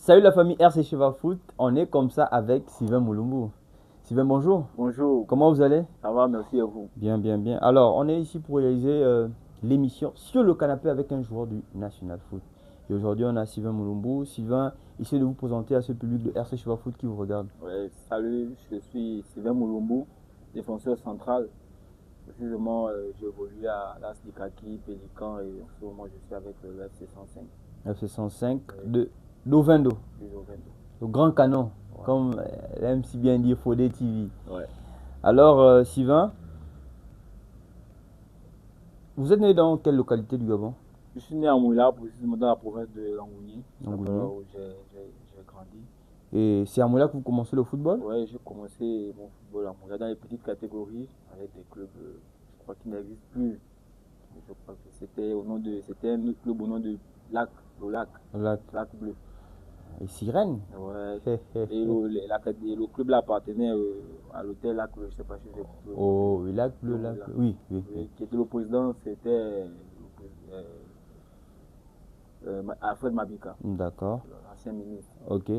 Salut la famille RC Cheva Foot, on est comme ça avec Sylvain Moulumbu. Sylvain, bonjour. Bonjour, Comment vous allez? ça va, merci à vous. Bien, bien, bien. Alors, on est ici pour réaliser l'émission sur le canapé avec un joueur du National Foot. Et aujourd'hui, on a Sylvain Moulumbu. Sylvain, essayez de vous présenter à ce public de RC Cheva Foot qui vous regarde. Ouais, salut, je suis Sylvain Moulumbu, défenseur central. Précisément, j'évolue à l'AS Likaki, Pélican et en ce moment je suis avec le FC 105 FC 105 ouais, de Dovendo, du Jovento. le grand canon, Ouais. comme aime si bien dire Fodé TV. Ouais. Alors, Sylvain, vous êtes né dans quelle localité du Gabon? Je suis né à Mouila, précisément dans la province de Langouni, c'est là-bas Angoulême. où j'ai grandi. Et c'est à Moula que vous commencez le football? Ouais, j'ai commencé mon football à Mouila dans les petites catégories avec des clubs, je crois qu'ils n'existent plus. Je crois que c'était un autre club au nom de Lac, le Lac, Là, Lac Bleu. et Sirène. Ouais. Et le club là appartenait à l'hôtel Lac Bleu, je sais pas si vous écoutez. Oh, oui, lac bleu, lac bleu. Oui, oui, oui. Oui, qui était le président, c'était Alfred Mabika, D'accord. l'ancien ministre. Ok.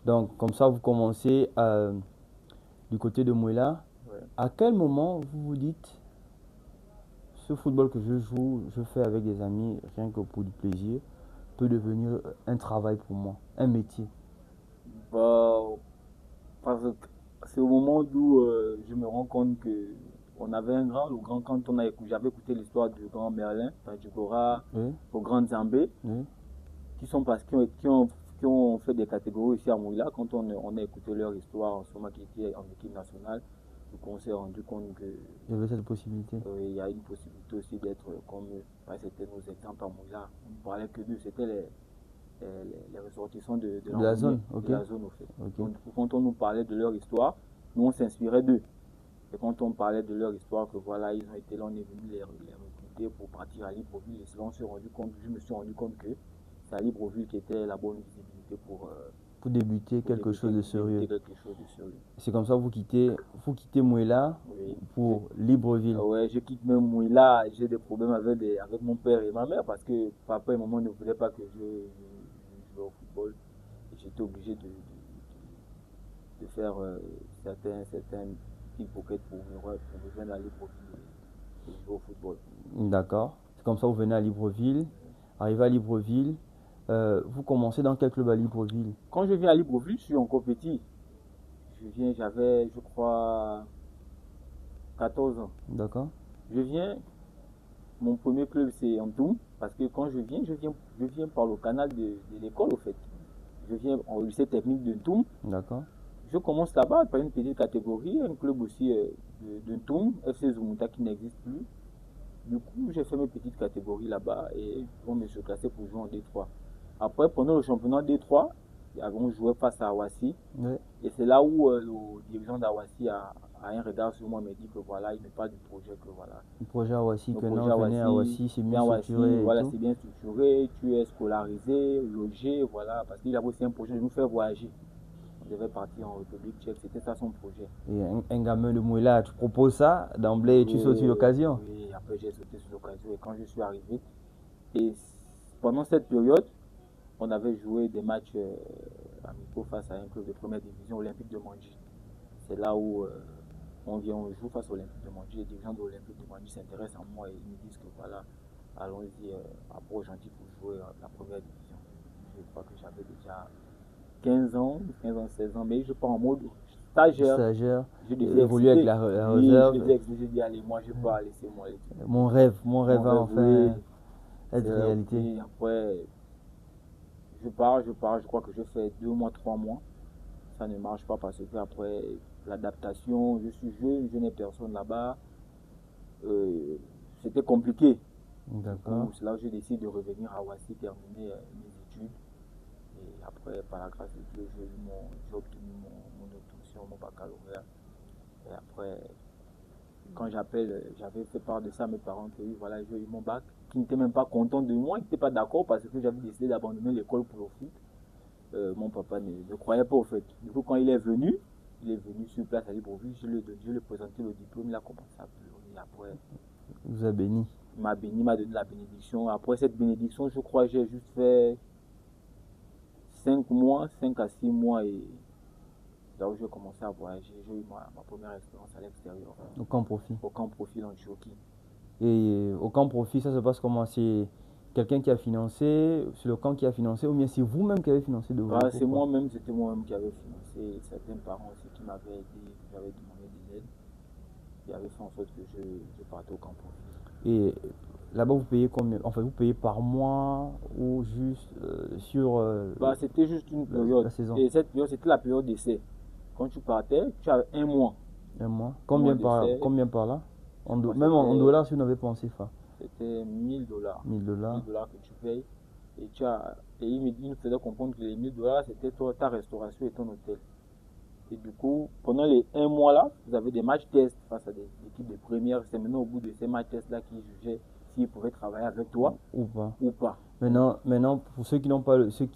Donc, comme ça, vous commencez du côté de Mouela. Ouais. À quel moment vous vous dites, ce football que je joue, je fais avec des amis, rien que pour du plaisir, peut devenir un travail pour moi, un métier? Bah, parce que c'est au moment où je me rends compte que on avait le grand quand j'avais écouté l'histoire du grand Merlin, Tadjikora, Oui, au grand Zambé, oui. qui sont parce qui ont fait des catégories ici à Mouila. Quand on a écouté leur histoire en ce moment qui était en équipe nationale, donc on s'est rendu compte que Il y avait cette possibilité. il y a une possibilité aussi d'être comme eux. Enfin, c'était nos exemples à Mouila. On ne parlait que d'eux, c'était les ressortissants de De la l'Angoulême, zone, ok. de la zone au fait. Ok. Donc, quand on nous parlait de leur histoire, nous on s'inspirait d'eux. Et quand on parlait de leur histoire, que voilà, ils ont été là, on est venu les recruter pour partir à Libreville. Et là, je me suis rendu compte que c'est à Libreville qui était la bonne visibilité Pour débuter pour quelque chose de sérieux. quelque chose de sérieux. C'est comme ça que vous quittez Mouela Oui. pour Libreville. Ouais, je quitte même Mouila, j'ai des problèmes avec mon père et ma mère parce que papa et maman ne voulaient pas que je joue au football. Et j'étais obligé de faire certains pickpockets pour rejoindre la Libreville et jouer au football. D'accord. C'est comme ça que vous venez à Libreville. Arrivé à Libreville, vous commencez dans quel club à Libreville? Quand je viens à Libreville, je suis encore petit. J'avais, je crois, 14 ans. D'accord. Je viens, mon premier club c'est Antoum, parce que quand je viens par le canal de l'école au fait. Je viens au lycée technique de Ntoum. D'accord. Je commence là-bas par une petite catégorie, un club aussi de Ntoum, FC Zumuta qui n'existe plus. Du coup, j'ai fait mes petites catégories là-bas et on me suis classé pour jouer en D3. Après, pendant le championnat D3, on jouait face à Awassi. Ouais. Et c'est là où le dirigeant d'Awassi a un regard sur moi et me dit que voilà, il me parle du projet, que voilà. Le projet Awassi, Le que projet non, venez à Awassi, c'est bien structuré et voilà, tout. c'est bien structuré, tu es scolarisé, logé, voilà. Parce qu'il avait aussi un projet de nous faire voyager. On devait partir en République tchèque, c'était ça son projet. Et un gamin de Mouela, tu proposes ça, d'emblée, tu sautes sur l'occasion. Oui, après j'ai sauté sur l'occasion et quand je suis arrivé, et pendant cette période, on avait joué des matchs amicaux face à un club de première division olympique de Manji. C'est là où on joue face à l'Olympique de Manji. Les dirigeants de l'Olympique de Manji s'intéressent à moi et ils me disent que voilà, allons-y à Port-Gentil pour jouer la première division. Je crois que j'avais déjà 15 ans, 16 ans, mais je pars en mode stagiaire. Stagiaire, Je devais évoluer avec exciter. la Oui, je réserve. devais exciter. Je dis, allez, moi, je pars, laissez-moi aller. Mon rêve Mon va rêve, oui. enfin être C'est réalité. oui, après, je crois que je fais 2 mois, 3 mois. Ça ne marche pas parce que après l'adaptation, je suis jeune, je n'ai personne là-bas. C'était compliqué. Du coup, D'accord. c'est là où j'ai décidé de revenir à Ouassi, terminer mes études. Et après, par la grâce de Dieu, j'ai obtenu mon obtention, mon baccalauréat. Et après, quand j'avais fait part de ça à mes parents que oui, voilà, j'ai eu mon bac, qui n'étaient même pas contents de moi, ils n'étaient pas d'accord parce que j'avais décidé d'abandonner l'école pour le foot. Mon papa ne croyait pas au fait. Du coup, quand il est venu sur place à Libreville, je lui ai présenté le diplôme, il a commencé à pleurer. Après, Vous a béni. il m'a béni, il m'a donné la bénédiction. Après cette bénédiction, je crois que j'ai juste fait 5 mois, 5 à 6 mois, et là où j'ai commencé à voyager, j'ai eu ma première expérience à l'extérieur, Au camp profit. au camp profil en Turquie. Et au camp profit, ça se passe comment? C'est quelqu'un qui a financé, c'est le camp qui a financé, ou bien c'est vous-même qui avez financé de vos Voilà, propres poches? c'était moi-même qui avais financé, certains parents aussi qui m'avaient aidé, qui m'avaient demandé de l'aide, qui avaient fait en sorte que je parte au camp profil. Et là-bas, vous payez combien? Enfin, vous payez par mois ou juste sur Bah, c'était juste une la période, saison? et cette période, c'était la période d'essai. Quand tu partais, tu avais un mois. Un mois. Un mois Combien par là? crois que Même en dollars, si vous n'avez pas en CFA. c'était 1000 $. 1000 1000 dollars. dollars que tu payes. Et, il me faisait comprendre que les 1000 $, c'était ta restauration et ton hôtel. Et du coup, pendant les 1 mois là, vous avez des matchs tests face à des équipes de première. C'est maintenant au bout de ces matchs tests là qu'ils jugeaient s'ils pouvaient travailler avec toi Ou pas. ou pas. Maintenant, pour ceux qui n'ont pas ceux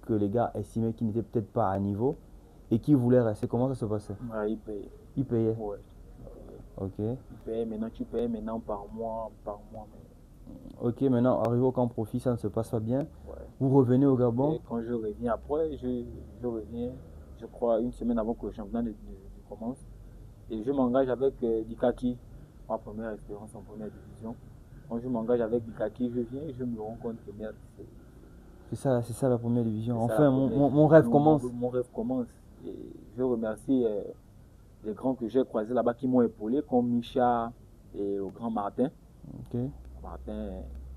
que les gars estimaient qu'ils n'étaient peut-être pas à niveau et qui voulaient rester, comment ça se passait? Ouais, ils payaient. Ils payaient. Ouais. Ok. Ils payaient maintenant, tu payes maintenant par mois, Ok, maintenant, arrivé au camp profit, ça ne se passe pas bien. Ouais. Vous revenez au Et Gabon. quand je reviens après, je reviens, je crois, une semaine avant que le championnat commence. Et je m'engage avec Dikaki, ma première expérience en première division. Quand je m'engage avec Dikaki, je viens et je me rends compte que merde, C'est ça la première division. c'est ça Enfin, la mon, première mon, mon division. rêve commence. Mon rêve commence. Et je remercie les grands que j'ai croisés là-bas qui m'ont épaulé, comme Micha et le grand Martin. Ok. Martin,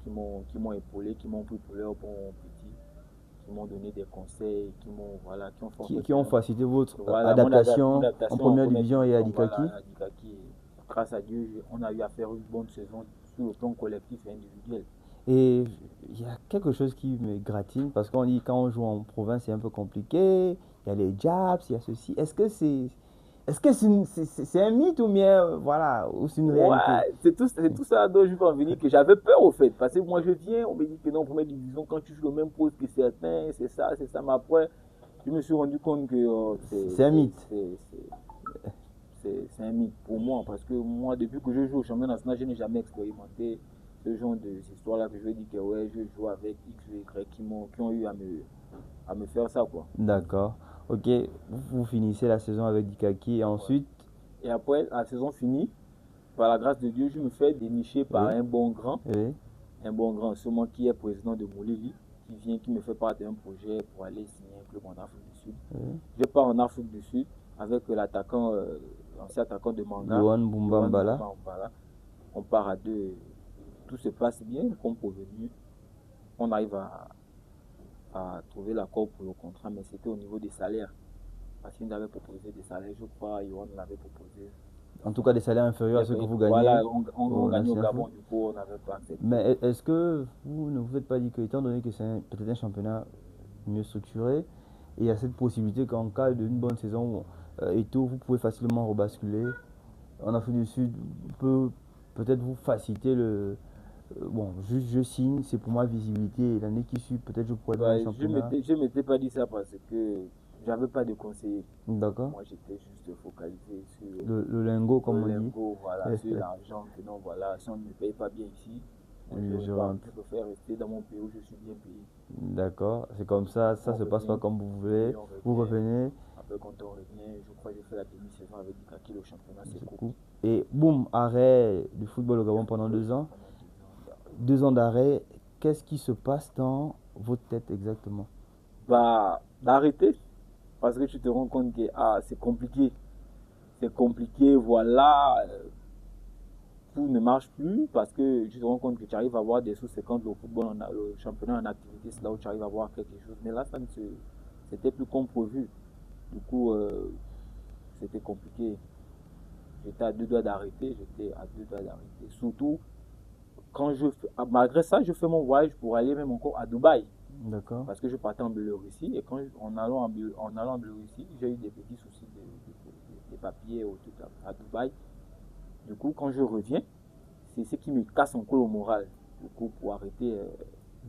qui m'ont épaulé, qui m'ont pris pour leur bon petit, qui m'ont donné des conseils, qui Qui ont facilité votre voilà, adaptation en première première division et à division, Dikaki. voilà, à Dikaki. Grâce à Dieu, on a eu à faire une bonne saison sur le plan collectif et individuel. Et il y a quelque chose qui me gratine parce qu'on dit quand on joue en province, c'est un peu compliqué. Il y a les jabs, il y a ceci. Est-ce que c'est un mythe ou bien voilà, ou c'est une réalité? Ouais, c'est tout ça dont je veux en venir, que j'avais peur au fait. Parce que moi je viens, on me dit que non, première division, quand tu joues le même poste que certains, c'est ça. Mais après, je me suis rendu compte que C'est un mythe. C'est un mythe pour moi. Parce que moi, depuis que je joue au championnat national, je n'ai jamais expérimenté ce genre d'histoire-là que je veux dire que ouais, je joue avec X ou Y qui ont eu à me faire ça, quoi. D'accord. Ok, vous finissez la saison avec Dikaki et ensuite, Et après, la saison finie, par la grâce de Dieu, je me fais dénicher par Oui. un bon grand, oui, sûrement qui est président de Moulili, qui me fait part d'un projet pour aller signer un club en Afrique du Sud. oui. Je pars en Afrique du Sud avec l'ancien attaquant de Manga, Yohan Boumbambala. Boumbambala. On part à deux, tout se passe bien, comme convenu. On arrive à trouver l'accord pour le contrat, mais c'était au niveau des salaires. Parce qu'il nous avait proposé des salaires, je crois, Yohan l'avait proposé. En tout cas, des salaires inférieurs à ceux que vous gagnez. Voilà, on gagne au National Gabon, Foot. du coup, on n'avait pas accepté. Mais est-ce que vous ne vous êtes pas dit que, étant donné que c'est peut-être un championnat mieux structuré, et il y a cette possibilité qu'en cas d'une bonne saison et tout, vous pouvez facilement rebasculer en Afrique du Sud, peut peut-être vous faciliter le. Bon, juste je signe, c'est pour ma visibilité. Et l'année qui suit, peut-être je pourrais dans un Ouais, championnat. je m'étais pas dit ça parce que j'avais pas de conseiller. D'accord. Moi, j'étais juste focalisé sur Le lingot, comme le on dit. lingot, voilà, sur l'argent. Que non, voilà, si on ne me paye pas bien ici, moi, je rentre. préfère rester dans mon pays où je suis bien payé. D'accord, c'est comme ça On se passe pas revient, comme vous voulez. et on Vous revient. revenez, Après, quand on revient, je crois que j'ai fait la demi-saison avec Dikaki, le championnat, c'est c'est cool. cool. Et boum, arrêt du football au Gabon pendant 2 ans. 2 ans d'arrêt, qu'est-ce qui se passe dans votre tête exactement? Bah, d'arrêter. Parce que tu te rends compte que c'est compliqué. C'est compliqué, voilà. Tout ne marche plus parce que tu te rends compte que tu arrives à avoir des sous, c'est quand le football, le championnat en activité, c'est là où tu arrives à avoir quelque chose. Mais là, c'était plus comme prévu. Du coup, c'était compliqué. J'étais à 2 doigts d'arrêter, Surtout, malgré ça, je fais mon voyage pour aller même encore à Dubaï. D'accord. Parce que je partais en Biélorussie et en allant en Biélorussie, j'ai eu des petits soucis de papiers à Dubaï. Du coup, quand je reviens, c'est ce qui me casse encore le moral. Du coup, pour arrêter,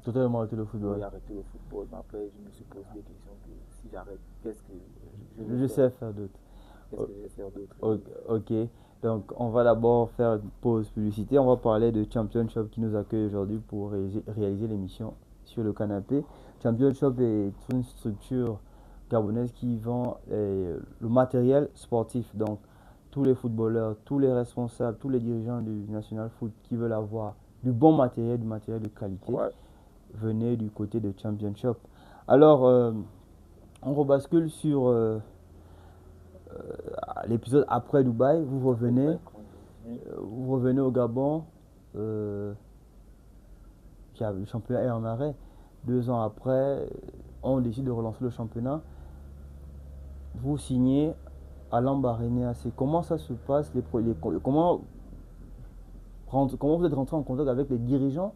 Totalement arrêter le football. Mais après, je me suis posé des questions que si j'arrête, qu'est-ce que Je sais faire d'autres. Qu'est-ce que je vais faire d'autre? Ok, donc on va d'abord faire une pause publicité. On va parler de Championship qui nous accueille aujourd'hui pour réaliser l'émission sur le canapé. Champion Shop est une structure gabonaise qui vend le matériel sportif. Donc, tous les footballeurs, tous les responsables, tous les dirigeants du National Foot qui veulent avoir du bon matériel, du matériel de qualité, Ouais. venez du côté de Champion Shop. Alors, on rebascule sur l'épisode après Dubaï. Vous revenez au Gabon. Le championnat est en arrêt. 2 ans après, on décide de relancer le championnat. Vous signez à l'Ambaréné AC. Comment ça se passe comment vous êtes rentré en contact avec les dirigeants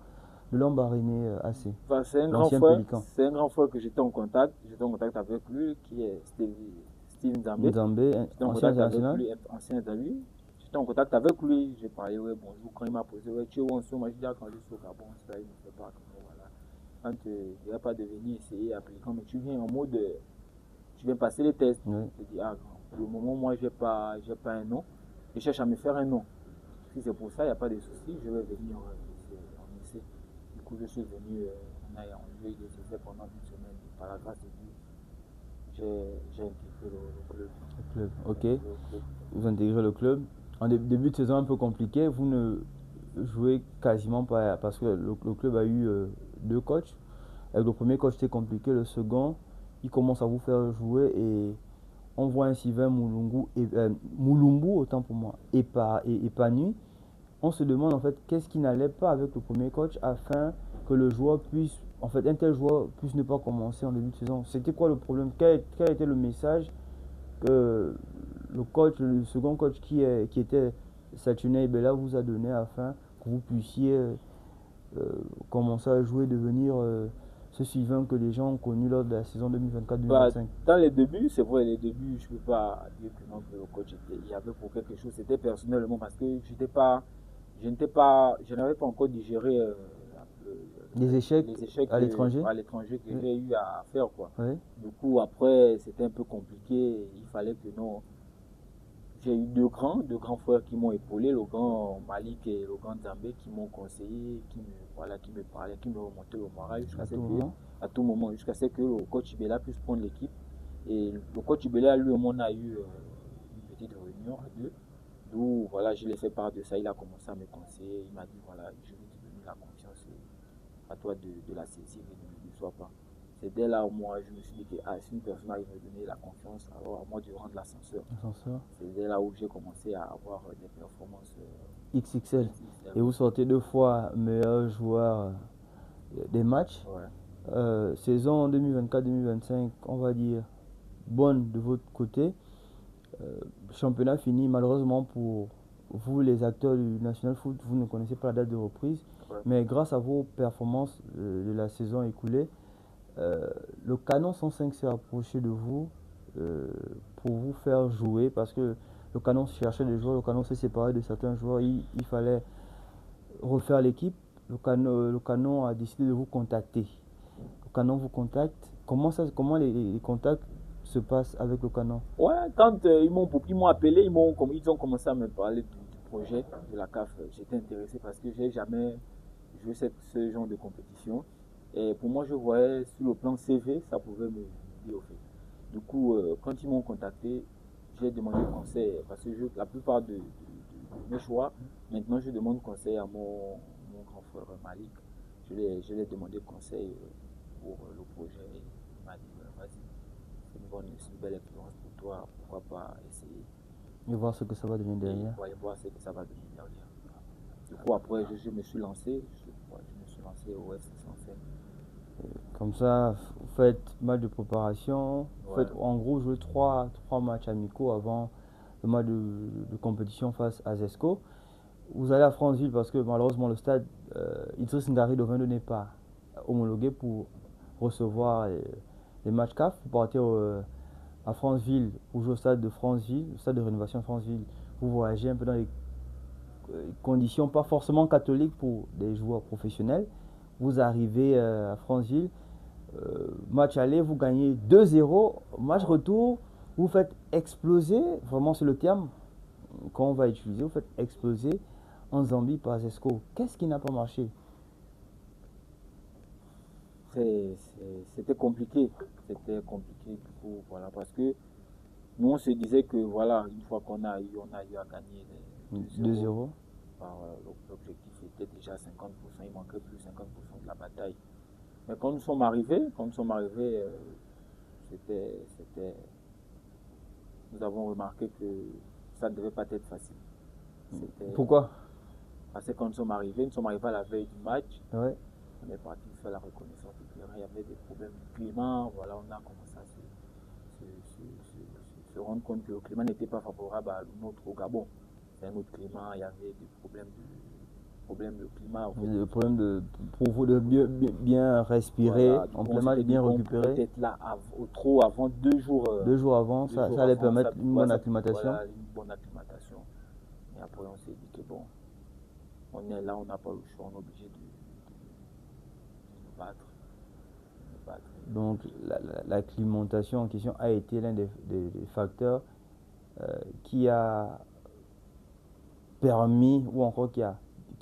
de l'Ambaréné AC, Enfin, l'ancien Pélican? c'est un grand frère que j'étais en contact. J'étais en contact avec lui, qui est Steve Nzambé. Nzambé, J'étais en ancien contact avec international. lui, ancien d'amis. J'étais en contact avec lui. J'ai parlé, ouais, bonjour. Quand il m'a posé, ouais, tu es où en ce moment? Je dis, quand je suis au Gabon, ça, il ne fait pas. Voilà. Quand il n'y a pas de venir essayer à Pélican, mais tu viens en mode, tu viens passer les tests. Oui. Je dis, pour le moment, moi, j'ai pas un nom. Je cherche à me faire un nom. Si c'est pour ça, il n'y a pas de souci, je vais venir en essai. Du coup, je suis venu, on a eu des essais pendant une semaine. Par la grâce de Dieu, j'ai intégré le club. Le club, ok. Le club. Vous intégrez le club. En début de saison un peu compliqué, vous ne jouez quasiment pas parce que le club a eu 2 coachs. Avec le premier coach, c'était compliqué. Le second, il commence à vous faire jouer et on voit un Sylvain Moulumbu, autant pour moi, épanoui. On se demande en fait qu'est-ce qui n'allait pas avec le premier coach afin que le joueur puisse, en fait, un tel joueur puisse ne pas commencer en début de saison. C'était quoi le problème? Quel était le message que le second coach qui était Saturné Bella vous a donné afin que vous puissiez commencer à jouer, devenir ce Sylvain que les gens ont connu lors de la saison 2024-2025? Dans les débuts, c'est vrai, les débuts, je ne peux pas dire que non, que le coach il y avait pour quelque chose. C'était personnellement parce que je n'avais pas encore digéré Les échecs à l'étranger? Que j'ai eu à faire, quoi. Oui. Du coup, après, c'était un peu compliqué. Il fallait que non. J'ai eu deux grands frères qui m'ont épaulé, le grand Malik et le grand Zambé, qui m'ont conseillé, qui me parlaient, qui me remontaient le moral à tout moment, jusqu'à ce que le coach Ibela puisse prendre l'équipe. Et le coach Ibela, lui, on a eu une petite réunion à deux, d'où voilà, je l'ai fait part de ça. Il a commencé à me conseiller. Il m'a dit voilà, je vais te donner la confiance, à toi de la saisir et ne sois pas. C'est dès là où moi je me suis dit que si une personne arrive à me donner la confiance, alors à moi de rendre l'ascenseur. C'est dès là où j'ai commencé à avoir des performances XXL. Et vous sortez 2 fois meilleur joueur des matchs. Ouais. Saison 2024-2025, on va dire bonne de votre côté. Championnat fini, malheureusement pour vous les acteurs du National Foot, vous ne connaissez pas la date de reprise. Ouais. Mais grâce à vos performances de la saison écoulée, le Canon 105 s'est approché de vous pour vous faire jouer parce que le Canon cherchait des joueurs, le Canon s'est séparé de certains joueurs, il fallait refaire l'équipe. Le Canon a décidé de vous contacter. Le Canon vous contacte. Comment les contacts se passent avec le Canon? Ouais, quand ils m'ont appelé, ils ont commencé à me parler du projet de la CAF. J'étais intéressé parce que j'ai jamais joué ce genre de compétition. Et pour moi, je voyais sur le plan CV, ça pouvait me dire au fait. Du coup, quand ils m'ont contacté, j'ai demandé conseil parce que la plupart de mes choix, maintenant je demande conseil à mon grand frère Malik. Je lui ai demandé conseil pour le projet. Il m'a dit, vas-y, c'est une belle expérience pour toi, pourquoi pas essayer. Et voir ce que ça va devenir derrière. Et voir ce que ça va devenir derrière. Du coup, après, je me suis lancé, au FC 105. Comme ça, vous faites match de préparation, vous faites en gros jouer 3 matchs amicaux avant le match de compétition face à Zesco. Vous allez à Franceville parce que malheureusement le stade Idriss Ngari Dovendo n'est pas homologué pour recevoir les matchs CAF. Vous partez à Franceville pour jouer au stade de Franceville, le stade de rénovation de Franceville. Vous voyagez un peu dans les conditions pas forcément catholiques pour des joueurs professionnels. Vous arrivez à Franceville, match aller, vous gagnez 2-0, match retour, vous faites exploser, vraiment c'est le terme qu'on va utiliser, vous faites exploser en Zambie par Zesco. Qu'est-ce qui n'a pas marché? c'était compliqué. C'était compliqué du coup, voilà, parce que nous on se disait que voilà, une fois on a eu à gagner les 2-0, 2-0. l'objectif était déjà 50%, il manquait plus 50% de la bataille. Mais quand nous sommes arrivés, c'était, nous avons remarqué que ça ne devait pas être facile. Pourquoi? Parce que quand nous sommes arrivés à la veille du match. Ouais. On est parti faire la reconnaissance du terrain. Il y avait des problèmes de climat. Voilà, on a commencé à se rendre compte que le climat n'était pas favorable à notre au Gabon. C'est un autre climat. Il y avait des problèmes de climat. En fait. Le problème pour vous de bien respirer, Voilà, en plein match, bien récupérer. Peut-être là trop avant 2 jours. 2 jours avant, ça allait permettre une bonne acclimatation. Voilà, une bonne acclimatation. Et après, on s'est dit que bon, on est là, on n'a pas le choix, on est obligé de nous battre. Donc l'acclimatation en question a été l'un des facteurs qui a permis ou encore qui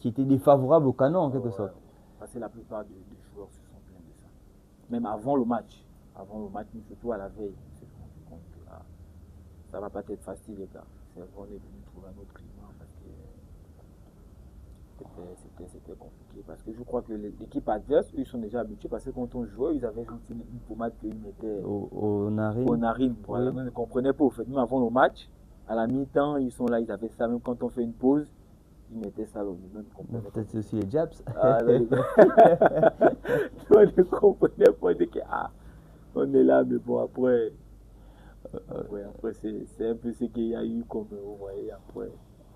était défavorable au Canon en quelque sorte. Parce que la plupart des joueurs se sont plaints de ça. Même avant le match, mais surtout à la veille, on s'est rendu compte que ça va pas être facile les gars. On est venu trouver un autre climat parce que c'était compliqué. Parce que je crois que l'équipe adverse, eux, ils sont déjà habitués parce que quand on jouait, ils avaient une pommade qu'ils mettaient aux narines. Voilà, on ne comprenait pas au fait. Même avant le match, à la mi-temps, ils sont là, ils avaient ça. Même quand on fait une pause, ils mettaient ça. Peut-être c'est aussi les jabs. On ne comprenait pas. On est là, mais bon, après c'est un peu ce qu'il y a eu comme vous voyez après.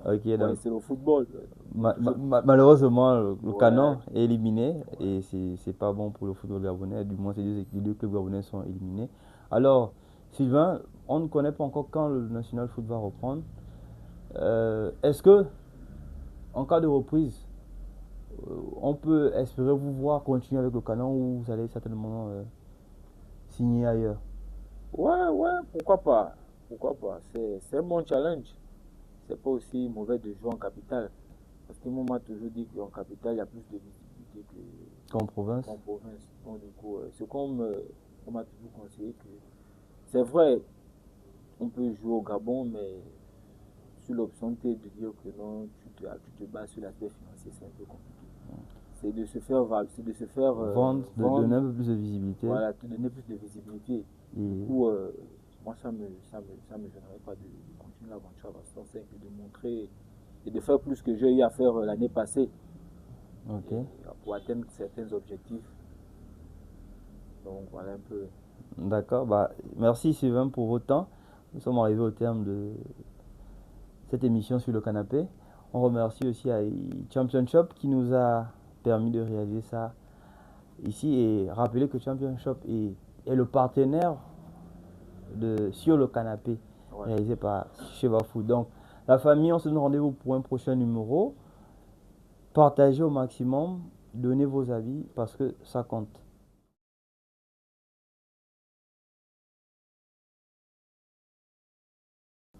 Ok, donc c'est le football. malheureusement, le Canon est éliminé et c'est pas bon pour le football gabonais. Du moins, les deux clubs gabonais sont éliminés. Alors, Sylvain, on ne connaît pas encore quand le National Foot va reprendre. Est-ce que, en cas de reprise, on peut espérer vous voir continuer avec le Canon ou vous allez certainement signer ailleurs? Ouais, pourquoi pas. C'est un bon challenge. C'est pas aussi mauvais de jouer en capitale. Parce que moi, on m'a toujours dit qu'en capitale, il y a plus de visibilité qu'en province. Donc, du coup, c'est comme on m'a toujours conseillé que c'est vrai, on peut jouer au Gabon, mais sur l'option de dire que non, tu te bases sur l'aspect financier, c'est un peu compliqué. C'est de se faire vendre, de donner un peu plus de visibilité. Voilà, te donner plus de visibilité. Du coup, moi, ça me gênerait pas de continuer l'aventure à 105 et de montrer et de faire plus que j'ai eu à faire l'année passée. Pour atteindre certains objectifs. Donc, voilà un peu. D'accord, merci Sylvain pour votre temps. Nous sommes arrivés au terme de cette émission sur le canapé. On remercie aussi à Champion Shop qui nous a permis de réaliser ça ici et rappeler que Champion Shop est le partenaire de Sur le canapé réalisé par Sheva Food. Donc la famille, on se donne rendez-vous pour un prochain numéro. Partagez au maximum, donnez vos avis parce que ça compte.